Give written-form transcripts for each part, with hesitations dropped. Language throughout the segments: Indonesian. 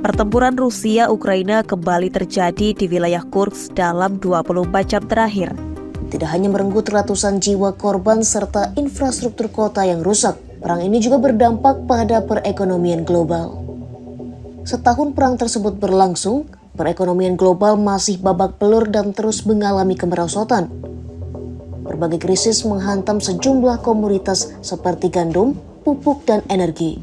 Pertempuran Rusia-Ukraina kembali terjadi di wilayah Kursk dalam 24 jam terakhir. Tidak hanya merenggut ratusan jiwa korban serta infrastruktur kota yang rusak, perang ini juga berdampak pada perekonomian global. Setahun perang tersebut berlangsung, perekonomian global masih babak belur dan terus mengalami kemerosotan. Berbagai krisis menghantam sejumlah komoditas seperti gandum, pupuk, dan energi.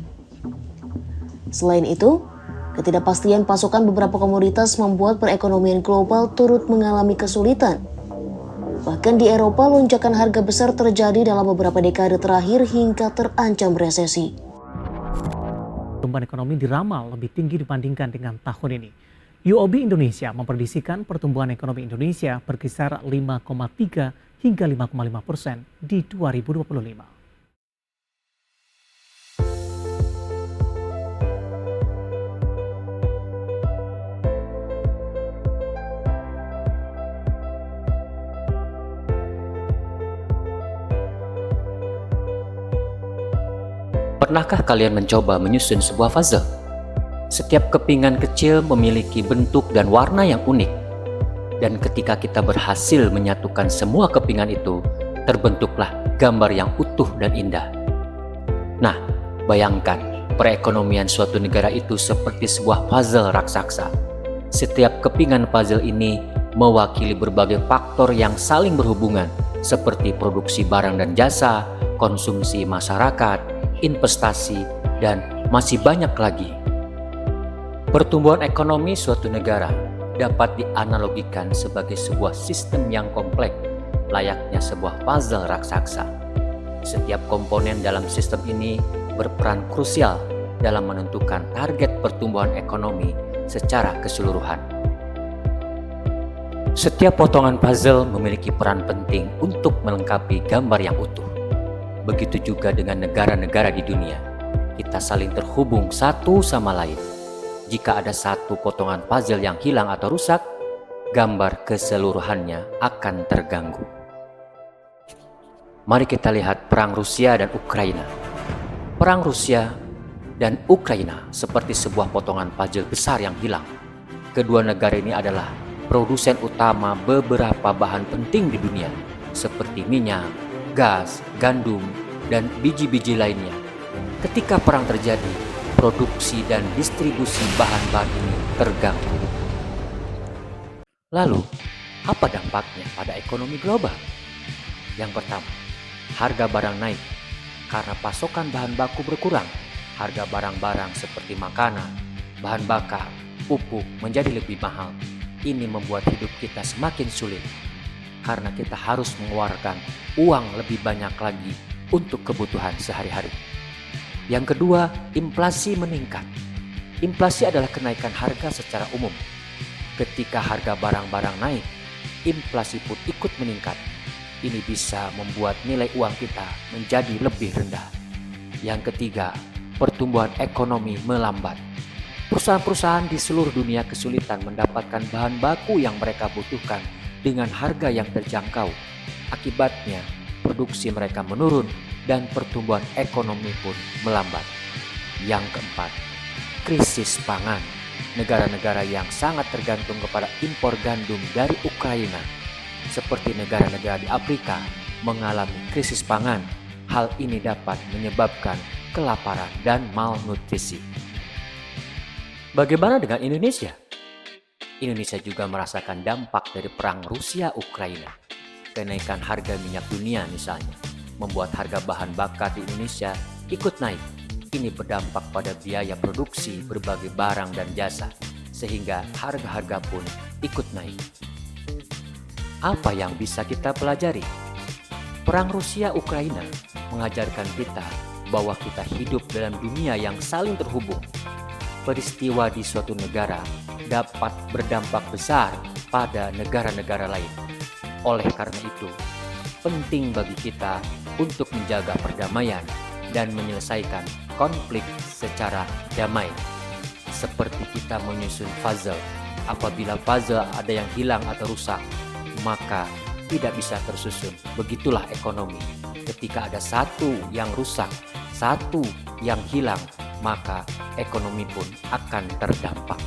Selain itu, ketidakpastian pasokan beberapa komoditas membuat perekonomian global turut mengalami kesulitan. Bahkan di Eropa, lonjakan harga besar terjadi dalam beberapa dekade terakhir hingga terancam resesi. Pertumbuhan ekonomi diramal lebih tinggi dibandingkan dengan tahun ini. UOB Indonesia memprediksikan pertumbuhan ekonomi Indonesia berkisar 5,3 hingga 5,5% di 2025. Pernahkah kalian mencoba menyusun sebuah puzzle? Setiap kepingan kecil memiliki bentuk dan warna yang unik. Dan ketika kita berhasil menyatukan semua kepingan itu, terbentuklah gambar yang utuh dan indah. Nah, bayangkan perekonomian suatu negara itu seperti sebuah puzzle raksasa. Setiap kepingan puzzle ini mewakili berbagai faktor yang saling berhubungan, seperti produksi barang dan jasa, konsumsi masyarakat, investasi, dan masih banyak lagi. Pertumbuhan ekonomi suatu negara dapat dianalogikan sebagai sebuah sistem yang kompleks, layaknya sebuah puzzle raksasa. Setiap komponen dalam sistem ini berperan krusial dalam menentukan target pertumbuhan ekonomi secara keseluruhan. Setiap potongan puzzle memiliki peran penting untuk melengkapi gambar yang utuh. Begitu juga dengan negara-negara di dunia. Kita saling terhubung satu sama lain. Jika ada satu potongan puzzle yang hilang atau rusak, gambar keseluruhannya akan terganggu. Mari kita lihat perang Rusia dan Ukraina. Perang Rusia dan Ukraina seperti sebuah potongan puzzle besar yang hilang. Kedua negara ini adalah produsen utama beberapa bahan penting di dunia, seperti minyak, gas, gandum, dan biji-biji lainnya. Ketika perang terjadi, produksi dan distribusi bahan-bahan ini terganggu. Lalu, apa dampaknya pada ekonomi global? Yang pertama, harga barang naik karena pasokan bahan baku berkurang. Harga barang-barang seperti makanan, bahan bakar, pupuk menjadi lebih mahal. Ini membuat hidup kita semakin sulit, karena kita harus mengeluarkan uang lebih banyak lagi untuk kebutuhan sehari-hari. Yang kedua, inflasi meningkat. Inflasi adalah kenaikan harga secara umum. Ketika harga barang-barang naik, inflasi pun ikut meningkat. Ini bisa membuat nilai uang kita menjadi lebih rendah. Yang ketiga, pertumbuhan ekonomi melambat. Perusahaan-perusahaan di seluruh dunia kesulitan mendapatkan bahan baku yang mereka butuhkan dengan harga yang terjangkau. Akibatnya, produksi mereka menurun dan pertumbuhan ekonomi pun melambat. Yang keempat, krisis pangan. Negara-negara yang sangat tergantung kepada impor gandum dari Ukraina, seperti negara-negara di Afrika, mengalami krisis pangan. Hal ini dapat menyebabkan kelaparan dan malnutrisi. Bagaimana dengan Indonesia? Indonesia juga merasakan dampak dari perang Rusia-Ukraina. Kenaikan harga minyak dunia misalnya, membuat harga bahan bakar di Indonesia ikut naik. Ini berdampak pada biaya produksi berbagai barang dan jasa, sehingga harga-harga pun ikut naik. Apa yang bisa kita pelajari? Perang Rusia-Ukraina mengajarkan kita bahwa kita hidup dalam dunia yang saling terhubung. Peristiwa di suatu negara dapat berdampak besar pada negara-negara lain. Oleh karena itu, penting bagi kita untuk menjaga perdamaian dan menyelesaikan konflik secara damai. Seperti kita menyusun puzzle, apabila puzzle ada yang hilang atau rusak, maka tidak bisa tersusun. Begitulah ekonomi. Ketika ada satu yang rusak, satu yang hilang, maka ekonomi pun akan terdampak.